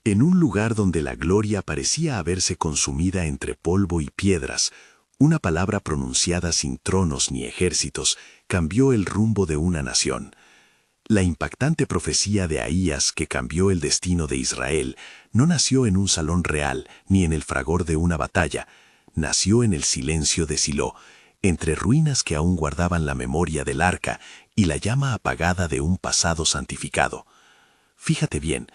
En un lugar donde la gloria parecía haberse consumida entre polvo y piedras, una palabra pronunciada sin tronos ni ejércitos cambió el rumbo de una nación. La impactante profecía de Ahías que cambió el destino de Israel no nació en un salón real ni en el fragor de una batalla, nació en el silencio de Silo, entre ruinas que aún guardaban la memoria del arca y la llama apagada de un pasado santificado. Fíjate bien,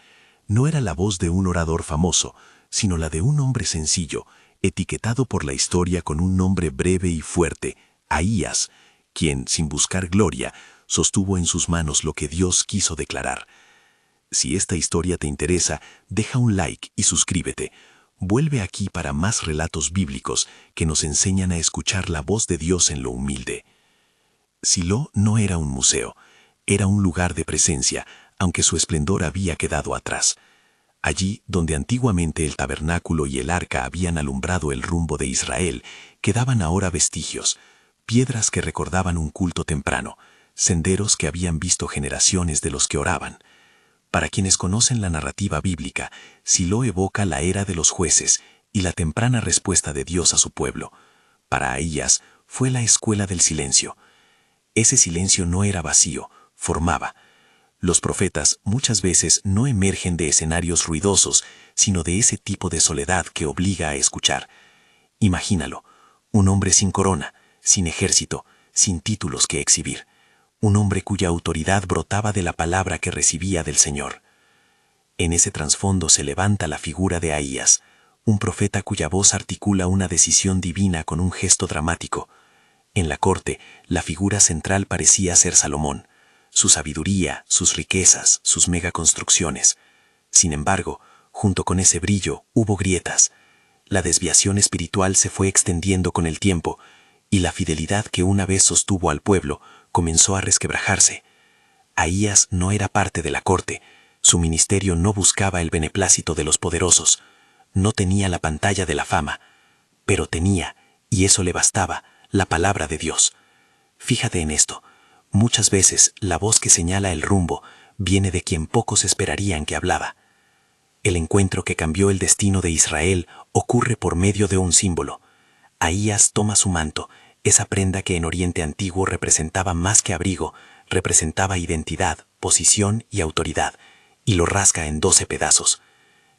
no era la voz de un orador famoso, sino la de un hombre sencillo, etiquetado por la historia con un nombre breve y fuerte, Ahías, quien, sin buscar gloria, sostuvo en sus manos lo que Dios quiso declarar. Si esta historia te interesa, deja un like y suscríbete. Vuelve aquí para más relatos bíblicos que nos enseñan a escuchar la voz de Dios en lo humilde. Silo no era un museo, era un lugar de presencia, aunque su esplendor había quedado atrás. Allí, donde antiguamente el tabernáculo y el arca habían alumbrado el rumbo de Israel, quedaban ahora vestigios, piedras que recordaban un culto temprano, senderos que habían visto generaciones de los que oraban. Para quienes conocen la narrativa bíblica, Silo evoca la era de los jueces y la temprana respuesta de Dios a su pueblo. Para Ahías fue la escuela del silencio. Ese silencio no era vacío, formaba. Los profetas muchas veces no emergen de escenarios ruidosos, sino de ese tipo de soledad que obliga a escuchar. Imagínalo, un hombre sin corona, sin ejército, sin títulos que exhibir. Un hombre cuya autoridad brotaba de la palabra que recibía del Señor. En ese trasfondo se levanta la figura de Ahías, un profeta cuya voz articula una decisión divina con un gesto dramático. En la corte, la figura central parecía ser Salomón, su sabiduría, sus riquezas, sus megaconstrucciones. Sin embargo, junto con ese brillo hubo grietas. La desviación espiritual se fue extendiendo con el tiempo, y la fidelidad que una vez sostuvo al pueblo comenzó a resquebrajarse. Ahías no era parte de la corte, su ministerio no buscaba el beneplácito de los poderosos, no tenía la pantalla de la fama, pero tenía, y eso le bastaba, la palabra de Dios. Fíjate en esto, muchas veces la voz que señala el rumbo viene de quien pocos esperarían que hablaba. El encuentro que cambió el destino de Israel ocurre por medio de un símbolo. Ahías toma su manto, esa prenda que en Oriente Antiguo representaba más que abrigo, representaba identidad, posición y autoridad, y lo rasga en 12 pedazos.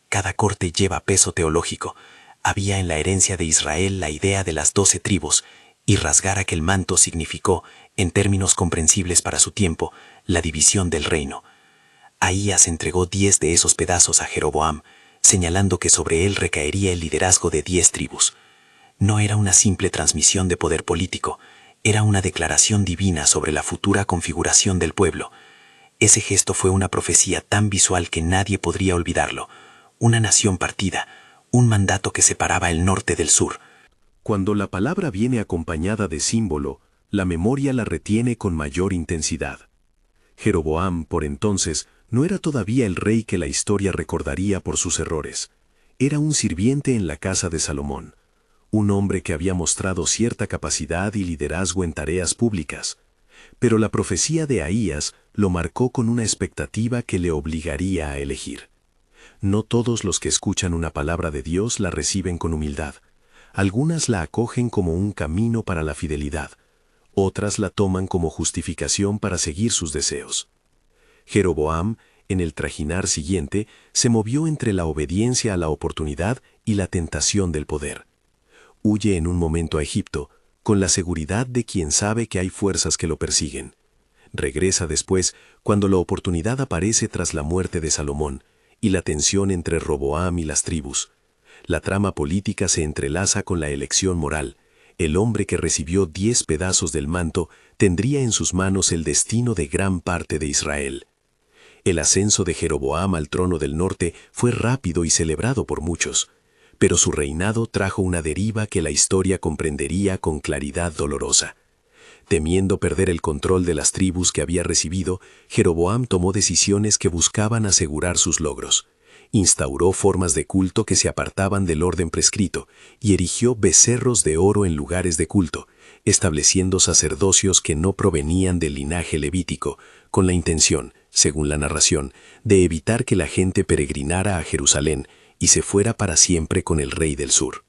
Cada corte lleva peso teológico. Había en la herencia de Israel la idea de las 12 tribus, y rasgar aquel manto significó, en términos comprensibles para su tiempo, la división del reino. Ahías entregó 10 de esos pedazos a Jeroboam, señalando que sobre él recaería el liderazgo de 10 tribus. No era una simple transmisión de poder político, era una declaración divina sobre la futura configuración del pueblo. Ese gesto fue una profecía tan visual que nadie podría olvidarlo. Una nación partida, un mandato que separaba el norte del sur. Cuando la palabra viene acompañada de símbolo, la memoria la retiene con mayor intensidad. Jeroboam, por entonces, no era todavía el rey que la historia recordaría por sus errores. Era un sirviente en la casa de Salomón, un hombre que había mostrado cierta capacidad y liderazgo en tareas públicas. Pero la profecía de Ahías lo marcó con una expectativa que le obligaría a elegir. No todos los que escuchan una palabra de Dios la reciben con humildad. Algunas la acogen como un camino para la fidelidad, otras la toman como justificación para seguir sus deseos. Jeroboam, en el trajinar siguiente, se movió entre la obediencia a la oportunidad y la tentación del poder. Huye en un momento a Egipto, con la seguridad de quien sabe que hay fuerzas que lo persiguen. Regresa después, cuando la oportunidad aparece tras la muerte de Salomón, y la tensión entre Roboam y las tribus. La trama política se entrelaza con la elección moral. El hombre que recibió 10 pedazos del manto tendría en sus manos el destino de gran parte de Israel. El ascenso de Jeroboam al trono del norte fue rápido y celebrado por muchos, pero su reinado trajo una deriva que la historia comprendería con claridad dolorosa. Temiendo perder el control de las tribus que había recibido, Jeroboam tomó decisiones que buscaban asegurar sus logros. Instauró formas de culto que se apartaban del orden prescrito y erigió becerros de oro en lugares de culto, estableciendo sacerdocios que no provenían del linaje levítico, con la intención, según la narración, de evitar que la gente peregrinara a Jerusalén y se fuera para siempre con el rey del sur.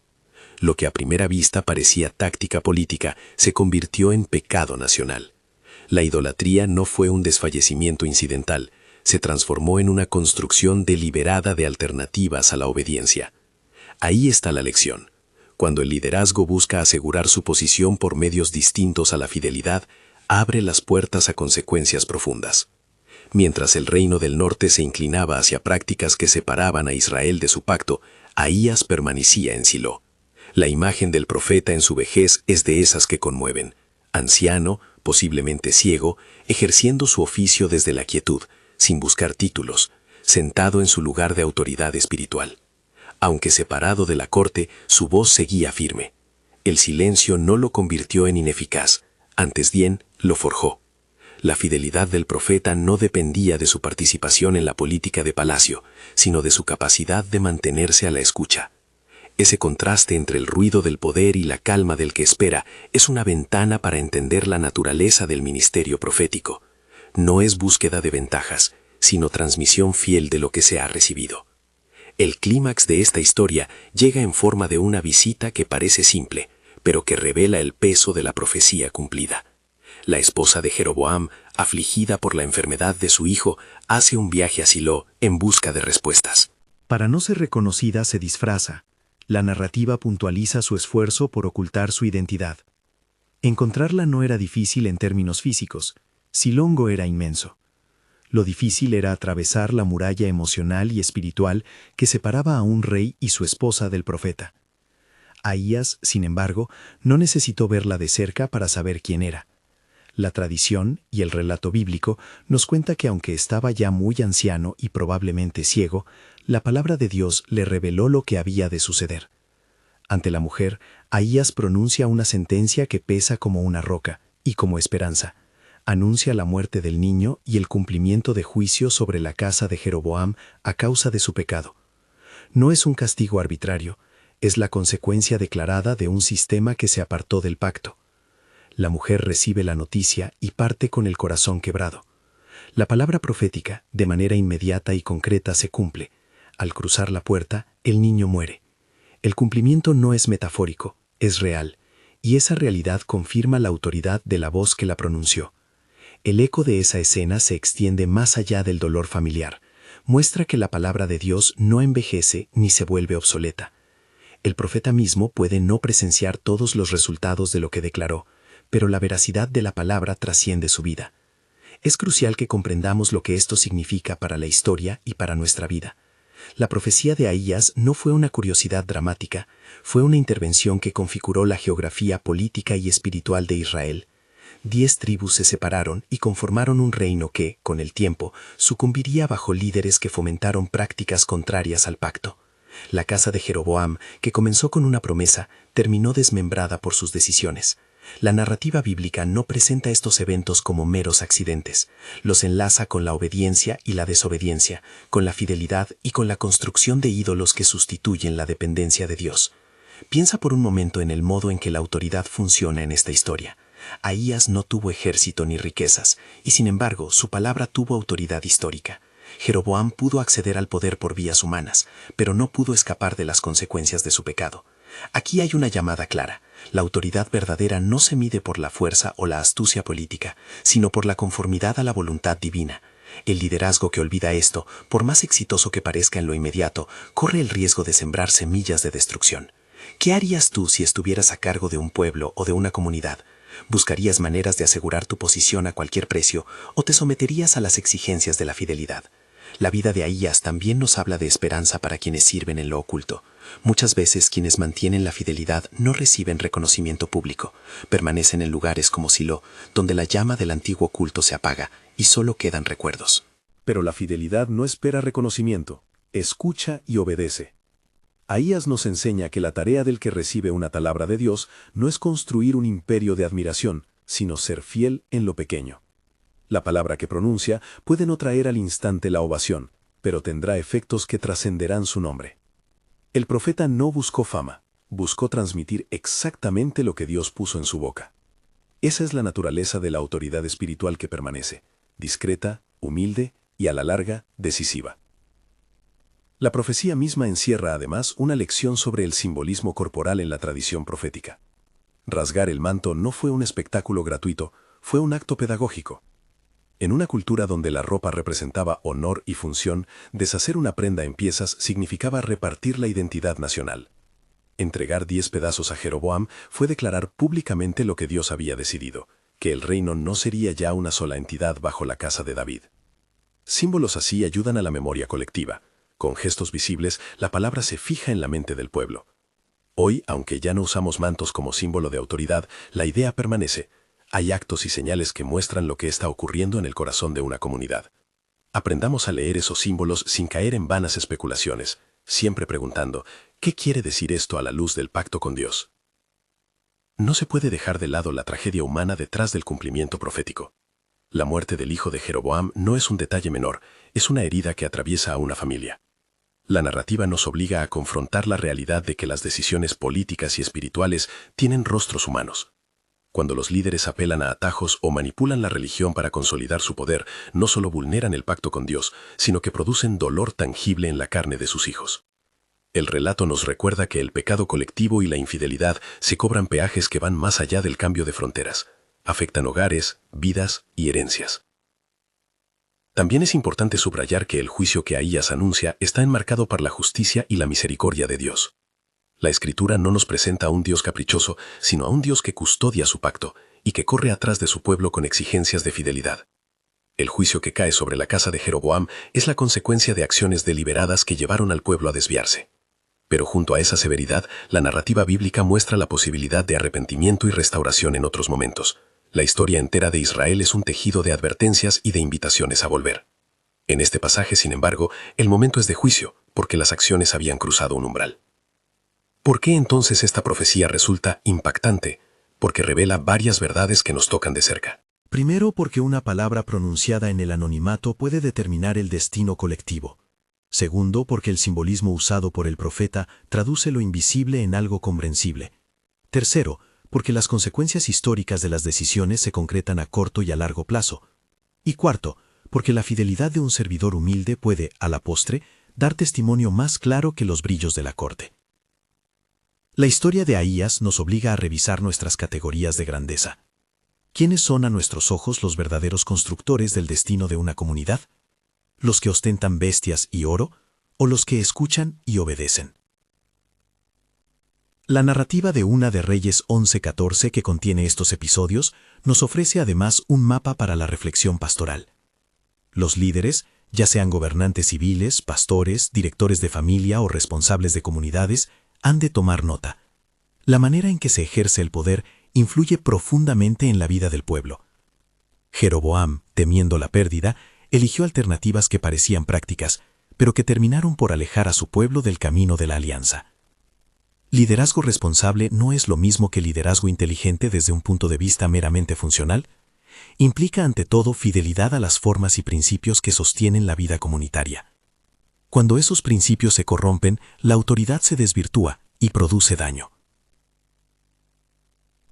Lo que a primera vista parecía táctica política se convirtió en pecado nacional. La idolatría no fue un desfallecimiento incidental, se transformó en una construcción deliberada de alternativas a la obediencia. Ahí está la lección. Cuando el liderazgo busca asegurar su posición por medios distintos a la fidelidad, abre las puertas a consecuencias profundas. Mientras el reino del norte se inclinaba hacia prácticas que separaban a Israel de su pacto, Ahías permanecía en Silo. La imagen del profeta en su vejez es de esas que conmueven. Anciano, posiblemente ciego, ejerciendo su oficio desde la quietud, sin buscar títulos, sentado en su lugar de autoridad espiritual. Aunque separado de la corte, su voz seguía firme. El silencio no lo convirtió en ineficaz, antes bien lo forjó. La fidelidad del profeta no dependía de su participación en la política de palacio, sino de su capacidad de mantenerse a la escucha. Ese contraste entre el ruido del poder y la calma del que espera es una ventana para entender la naturaleza del ministerio profético. No es búsqueda de ventajas, sino transmisión fiel de lo que se ha recibido. El clímax de esta historia llega en forma de una visita que parece simple, pero que revela el peso de la profecía cumplida. La esposa de Jeroboam, afligida por la enfermedad de su hijo, hace un viaje a Silo en busca de respuestas. Para no ser reconocida se disfraza. La narrativa puntualiza su esfuerzo por ocultar su identidad. Encontrarla no era difícil en términos físicos. Silongo era inmenso. Lo difícil era atravesar la muralla emocional y espiritual que separaba a un rey y su esposa del profeta. Ahías, sin embargo, no necesitó verla de cerca para saber quién era. La tradición y el relato bíblico nos cuenta que aunque estaba ya muy anciano y probablemente ciego, la palabra de Dios le reveló lo que había de suceder. Ante la mujer, Ahías pronuncia una sentencia que pesa como una roca y como esperanza. Anuncia la muerte del niño y el cumplimiento de juicio sobre la casa de Jeroboam a causa de su pecado. No es un castigo arbitrario, es la consecuencia declarada de un sistema que se apartó del pacto. La mujer recibe la noticia y parte con el corazón quebrado. La palabra profética, de manera inmediata y concreta, se cumple. Al cruzar la puerta, el niño muere. El cumplimiento no es metafórico, es real, y esa realidad confirma la autoridad de la voz que la pronunció. El eco de esa escena se extiende más allá del dolor familiar. Muestra que la palabra de Dios no envejece ni se vuelve obsoleta. El profeta mismo puede no presenciar todos los resultados de lo que declaró, pero la veracidad de la palabra trasciende su vida. Es crucial que comprendamos lo que esto significa para la historia y para nuestra vida. La profecía de Ahías no fue una curiosidad dramática, fue una intervención que configuró la geografía política y espiritual de Israel. 10 tribus se separaron y conformaron un reino que, con el tiempo, sucumbiría bajo líderes que fomentaron prácticas contrarias al pacto. La casa de Jeroboam, que comenzó con una promesa, terminó desmembrada por sus decisiones. La narrativa bíblica no presenta estos eventos como meros accidentes, los enlaza con la obediencia y la desobediencia, con la fidelidad y con la construcción de ídolos que sustituyen la dependencia de Dios. Piensa por un momento en el modo en que la autoridad funciona en esta historia. Ahías no tuvo ejército ni riquezas, y sin embargo su palabra tuvo autoridad histórica. Jeroboam pudo acceder al poder por vías humanas, pero no pudo escapar de las consecuencias de su pecado. Aquí hay una llamada clara. La autoridad verdadera no se mide por la fuerza o la astucia política, sino por la conformidad a la voluntad divina. El liderazgo que olvida esto, por más exitoso que parezca en lo inmediato, corre el riesgo de sembrar semillas de destrucción. ¿Qué harías tú si estuvieras a cargo de un pueblo o de una comunidad? ¿Buscarías maneras de asegurar tu posición a cualquier precio o te someterías a las exigencias de la fidelidad? La vida de Ahías también nos habla de esperanza para quienes sirven en lo oculto. Muchas veces quienes mantienen la fidelidad no reciben reconocimiento público, permanecen en lugares como Silo, donde la llama del antiguo culto se apaga y solo quedan recuerdos. Pero la fidelidad no espera reconocimiento, escucha y obedece. Ahías nos enseña que la tarea del que recibe una palabra de Dios no es construir un imperio de admiración, sino ser fiel en lo pequeño. La palabra que pronuncia puede no traer al instante la ovación, pero tendrá efectos que trascenderán su nombre. El profeta no buscó fama, buscó transmitir exactamente lo que Dios puso en su boca. Esa es la naturaleza de la autoridad espiritual que permanece, discreta, humilde y, a la larga, decisiva. La profecía misma encierra además una lección sobre el simbolismo corporal en la tradición profética. Rasgar el manto no fue un espectáculo gratuito, fue un acto pedagógico. En una cultura donde la ropa representaba honor y función, deshacer una prenda en piezas significaba repartir la identidad nacional. Entregar 10 pedazos a Jeroboam fue declarar públicamente lo que Dios había decidido, que el reino no sería ya una sola entidad bajo la casa de David. Símbolos así ayudan a la memoria colectiva. Con gestos visibles, la palabra se fija en la mente del pueblo. Hoy, aunque ya no usamos mantos como símbolo de autoridad, la idea permanece. Hay actos y señales que muestran lo que está ocurriendo en el corazón de una comunidad. Aprendamos a leer esos símbolos sin caer en vanas especulaciones, siempre preguntando, ¿qué quiere decir esto a la luz del pacto con Dios? No se puede dejar de lado la tragedia humana detrás del cumplimiento profético. La muerte del hijo de Jeroboam no es un detalle menor, es una herida que atraviesa a una familia. La narrativa nos obliga a confrontar la realidad de que las decisiones políticas y espirituales tienen rostros humanos. Cuando los líderes apelan a atajos o manipulan la religión para consolidar su poder, no solo vulneran el pacto con Dios, sino que producen dolor tangible en la carne de sus hijos. El relato nos recuerda que el pecado colectivo y la infidelidad se cobran peajes que van más allá del cambio de fronteras, afectan hogares, vidas y herencias. También es importante subrayar que el juicio que Ahías anuncia está enmarcado por la justicia y la misericordia de Dios. La Escritura no nos presenta a un Dios caprichoso, sino a un Dios que custodia su pacto y que corre atrás de su pueblo con exigencias de fidelidad. El juicio que cae sobre la casa de Jeroboam es la consecuencia de acciones deliberadas que llevaron al pueblo a desviarse. Pero junto a esa severidad, la narrativa bíblica muestra la posibilidad de arrepentimiento y restauración en otros momentos. La historia entera de Israel es un tejido de advertencias y de invitaciones a volver. En este pasaje, sin embargo, el momento es de juicio, porque las acciones habían cruzado un umbral. ¿Por qué entonces esta profecía resulta impactante? Porque revela varias verdades que nos tocan de cerca. Primero, porque una palabra pronunciada en el anonimato puede determinar el destino colectivo. Segundo, porque el simbolismo usado por el profeta traduce lo invisible en algo comprensible. Tercero, porque las consecuencias históricas de las decisiones se concretan a corto y a largo plazo. Y cuarto, porque la fidelidad de un servidor humilde puede, a la postre, dar testimonio más claro que los brillos de la corte. La historia de Ahías nos obliga a revisar nuestras categorías de grandeza. ¿Quiénes son a nuestros ojos los verdaderos constructores del destino de una comunidad? ¿Los que ostentan bestias y oro, o los que escuchan y obedecen? La narrativa de Una de Reyes 11:14 que contiene estos episodios nos ofrece además un mapa para la reflexión pastoral. Los líderes, ya sean gobernantes civiles, pastores, directores de familia o responsables de comunidades, han de tomar nota. La manera en que se ejerce el poder influye profundamente en la vida del pueblo. Jeroboam, temiendo la pérdida, eligió alternativas que parecían prácticas, pero que terminaron por alejar a su pueblo del camino de la alianza. ¿Liderazgo responsable no es lo mismo que liderazgo inteligente desde un punto de vista meramente funcional? Implica ante todo fidelidad a las formas y principios que sostienen la vida comunitaria. Cuando esos principios se corrompen, la autoridad se desvirtúa y produce daño.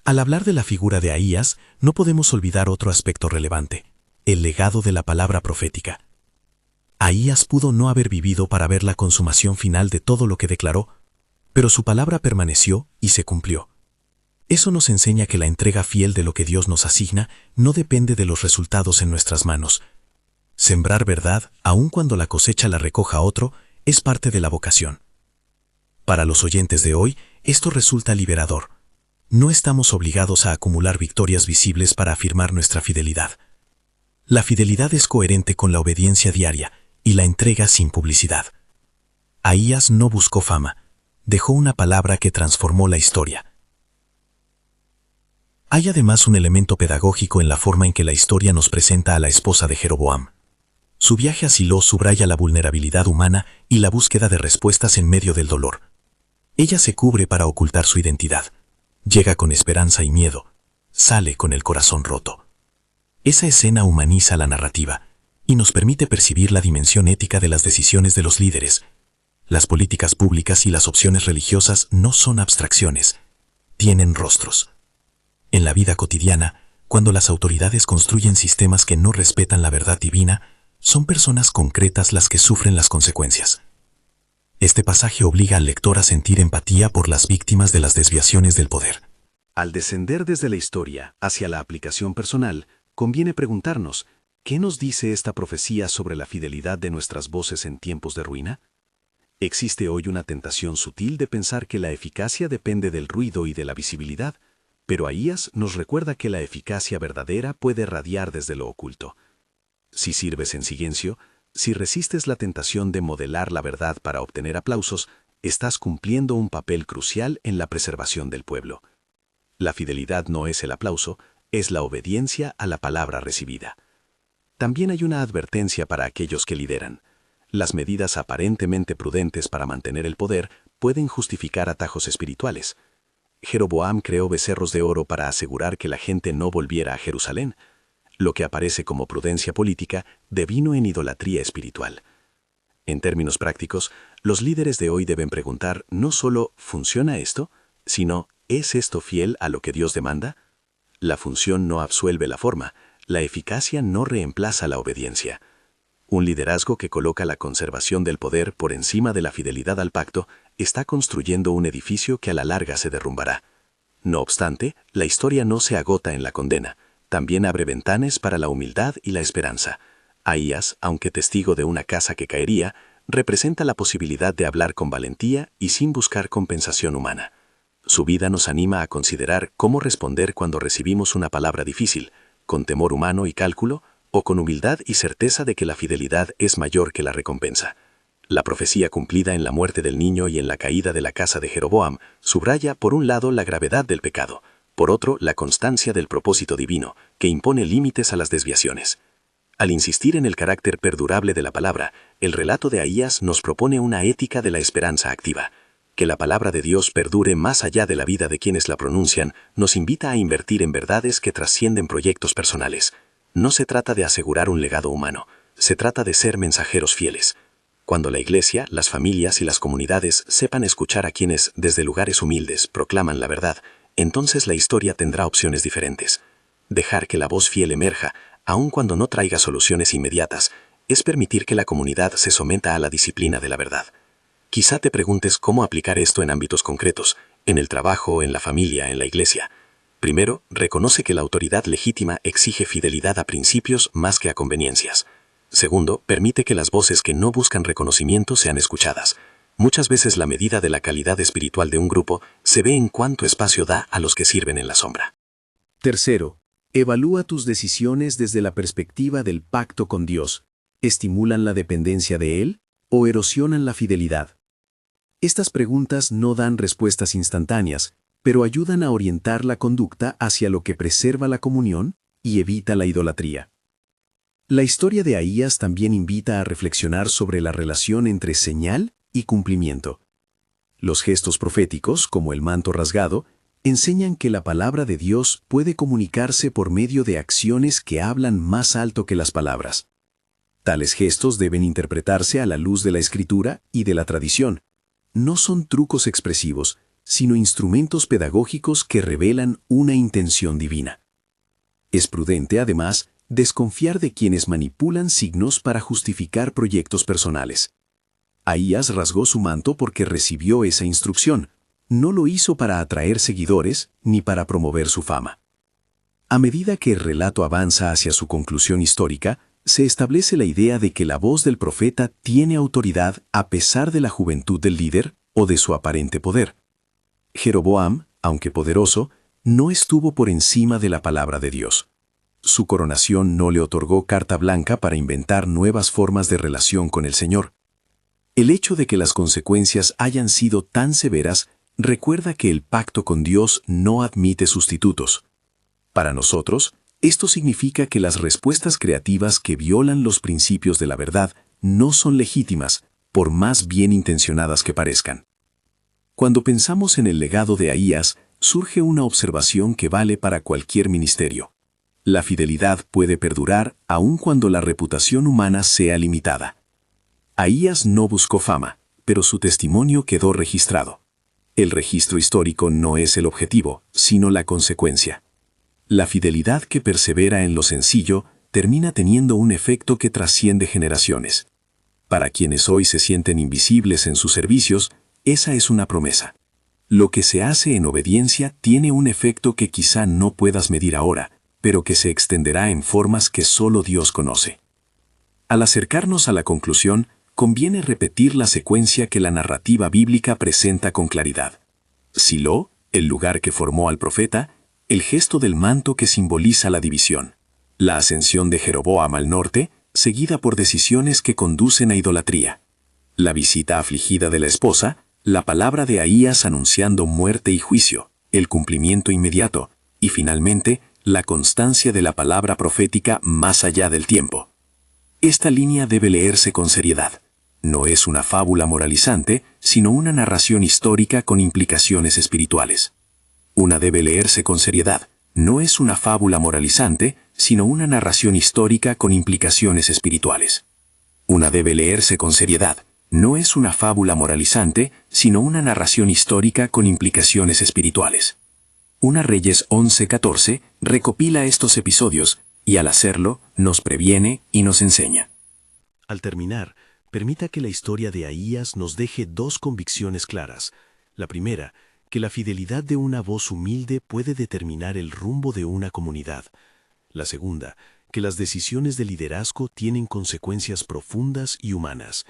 Al hablar de la figura de Ahías, no podemos olvidar otro aspecto relevante: el legado de la palabra profética. Ahías pudo no haber vivido para ver la consumación final de todo lo que declaró, pero su palabra permaneció y se cumplió. Eso nos enseña que la entrega fiel de lo que Dios nos asigna no depende de los resultados en nuestras manos. Sembrar verdad, aun cuando la cosecha la recoja otro, es parte de la vocación. Para los oyentes de hoy, esto resulta liberador. No estamos obligados a acumular victorias visibles para afirmar nuestra fidelidad. La fidelidad es coherente con la obediencia diaria y la entrega sin publicidad. Ahías no buscó fama, dejó una palabra que transformó la historia. Hay además un elemento pedagógico en la forma en que la historia nos presenta a la esposa de Jeroboam. Su viaje a Silo subraya la vulnerabilidad humana y la búsqueda de respuestas en medio del dolor. Ella se cubre para ocultar su identidad. Llega con esperanza y miedo. Sale con el corazón roto. Esa escena humaniza la narrativa y nos permite percibir la dimensión ética de las decisiones de los líderes. Las políticas públicas y las opciones religiosas no son abstracciones, tienen rostros. En la vida cotidiana, cuando las autoridades construyen sistemas que no respetan la verdad divina, son personas concretas las que sufren las consecuencias. Este pasaje obliga al lector a sentir empatía por las víctimas de las desviaciones del poder. Al descender desde la historia hacia la aplicación personal, conviene preguntarnos, ¿qué nos dice esta profecía sobre la fidelidad de nuestras voces en tiempos de ruina? Existe hoy una tentación sutil de pensar que la eficacia depende del ruido y de la visibilidad, pero Ahías nos recuerda que la eficacia verdadera puede radiar desde lo oculto. Si sirves en silencio, si resistes la tentación de modelar la verdad para obtener aplausos, estás cumpliendo un papel crucial en la preservación del pueblo. La fidelidad no es el aplauso, es la obediencia a la palabra recibida. También hay una advertencia para aquellos que lideran. Las medidas aparentemente prudentes para mantener el poder pueden justificar atajos espirituales. Jeroboam creó becerros de oro para asegurar que la gente no volviera a Jerusalén. Lo que aparece como prudencia política devino en idolatría espiritual. En términos prácticos, los líderes de hoy deben preguntar no solo ¿funciona esto?, sino ¿es esto fiel a lo que Dios demanda? La función no absuelve la forma, la eficacia no reemplaza la obediencia. Un liderazgo que coloca la conservación del poder por encima de la fidelidad al pacto está construyendo un edificio que a la larga se derrumbará. No obstante, la historia no se agota en la condena. También abre ventanas para la humildad y la esperanza. Ahías, aunque testigo de una casa que caería, representa la posibilidad de hablar con valentía y sin buscar compensación humana. Su vida nos anima a considerar cómo responder cuando recibimos una palabra difícil, con temor humano y cálculo, o con humildad y certeza de que la fidelidad es mayor que la recompensa. La profecía cumplida en la muerte del niño y en la caída de la casa de Jeroboam subraya, por un lado, la gravedad del pecado, por otro, la constancia del propósito divino, que impone límites a las desviaciones. Al insistir en el carácter perdurable de la palabra, el relato de Ahías nos propone una ética de la esperanza activa. Que la palabra de Dios perdure más allá de la vida de quienes la pronuncian nos invita a invertir en verdades que trascienden proyectos personales. No se trata de asegurar un legado humano, se trata de ser mensajeros fieles. Cuando la Iglesia, las familias y las comunidades sepan escuchar a quienes, desde lugares humildes, proclaman la verdad, entonces la historia tendrá opciones diferentes. Dejar que la voz fiel emerja, aun cuando no traiga soluciones inmediatas, es permitir que la comunidad se someta a la disciplina de la verdad. Quizá te preguntes cómo aplicar esto en ámbitos concretos, en el trabajo, en la familia, en la iglesia. Primero, reconoce que la autoridad legítima exige fidelidad a principios más que a conveniencias. Segundo, permite que las voces que no buscan reconocimiento sean escuchadas. Muchas veces la medida de la calidad espiritual de un grupo se ve en cuánto espacio da a los que sirven en la sombra. Tercero, evalúa tus decisiones desde la perspectiva del pacto con Dios. ¿Estimulan la dependencia de Él o erosionan la fidelidad? Estas preguntas no dan respuestas instantáneas, pero ayudan a orientar la conducta hacia lo que preserva la comunión y evita la idolatría. La historia de Ahías también invita a reflexionar sobre la relación entre señal y cumplimiento. Los gestos proféticos, como el manto rasgado, enseñan que la palabra de Dios puede comunicarse por medio de acciones que hablan más alto que las palabras. Tales gestos deben interpretarse a la luz de la Escritura y de la tradición. No son trucos expresivos, sino instrumentos pedagógicos que revelan una intención divina. Es prudente, además, desconfiar de quienes manipulan signos para justificar proyectos personales. Ahías rasgó su manto porque recibió esa instrucción. No lo hizo para atraer seguidores ni para promover su fama. A medida que el relato avanza hacia su conclusión histórica, se establece la idea de que la voz del profeta tiene autoridad a pesar de la juventud del líder o de su aparente poder. Jeroboam, aunque poderoso, no estuvo por encima de la palabra de Dios. Su coronación no le otorgó carta blanca para inventar nuevas formas de relación con el Señor. El hecho de que las consecuencias hayan sido tan severas recuerda que el pacto con Dios no admite sustitutos. Para nosotros, esto significa que las respuestas creativas que violan los principios de la verdad no son legítimas, por más bien intencionadas que parezcan. Cuando pensamos en el legado de Ahías, surge una observación que vale para cualquier ministerio. La fidelidad puede perdurar aun cuando la reputación humana sea limitada. Ahías no buscó fama, pero su testimonio quedó registrado. El registro histórico no es el objetivo, sino la consecuencia. La fidelidad que persevera en lo sencillo termina teniendo un efecto que trasciende generaciones. Para quienes hoy se sienten invisibles en sus servicios, esa es una promesa. Lo que se hace en obediencia tiene un efecto que quizá no puedas medir ahora, pero que se extenderá en formas que solo Dios conoce. Al acercarnos a la conclusión, conviene repetir la secuencia que la narrativa bíblica presenta con claridad. Silo, el lugar que formó al profeta, el gesto del manto que simboliza la división, la ascensión de Jeroboam al norte, seguida por decisiones que conducen a idolatría, la visita afligida de la esposa, la palabra de Ahías anunciando muerte y juicio, el cumplimiento inmediato, y finalmente, la constancia de la palabra profética más allá del tiempo. Esta línea debe leerse con seriedad. No es una fábula moralizante, sino una narración histórica con implicaciones espirituales. Una debe leerse con seriedad. No es una fábula moralizante, sino una narración histórica con implicaciones espirituales. Una debe leerse con seriedad. No es una fábula moralizante, sino una narración histórica con implicaciones espirituales. Una Reyes 11:14 recopila estos episodios y al hacerlo nos previene y nos enseña. Al terminar, permita que la historia de Ahías nos deje dos convicciones claras. La primera, que la fidelidad de una voz humilde puede determinar el rumbo de una comunidad. La segunda, que las decisiones de liderazgo tienen consecuencias profundas y humanas.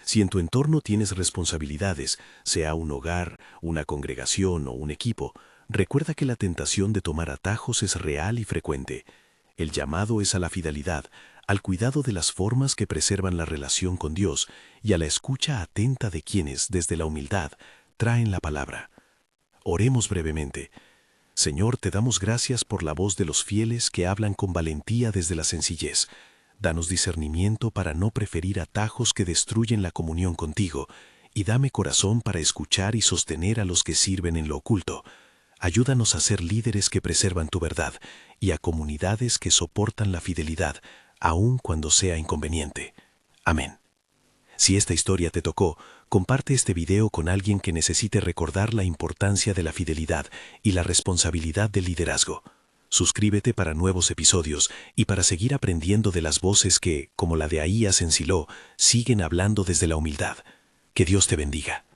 Si en tu entorno tienes responsabilidades, sea un hogar, una congregación o un equipo, recuerda que la tentación de tomar atajos es real y frecuente. El llamado es a la fidelidad, al cuidado de las formas que preservan la relación con Dios y a la escucha atenta de quienes, desde la humildad, traen la palabra. Oremos brevemente. Señor, te damos gracias por la voz de los fieles que hablan con valentía desde la sencillez. Danos discernimiento para no preferir atajos que destruyen la comunión contigo, y dame corazón para escuchar y sostener a los que sirven en lo oculto. Ayúdanos a ser líderes que preservan tu verdad y a comunidades que soportan la fidelidad, aun cuando sea inconveniente. Amén. Si esta historia te tocó, comparte este video con alguien que necesite recordar la importancia de la fidelidad y la responsabilidad del liderazgo. Suscríbete para nuevos episodios y para seguir aprendiendo de las voces que, como la de Ahías en Silo, siguen hablando desde la humildad. Que Dios te bendiga.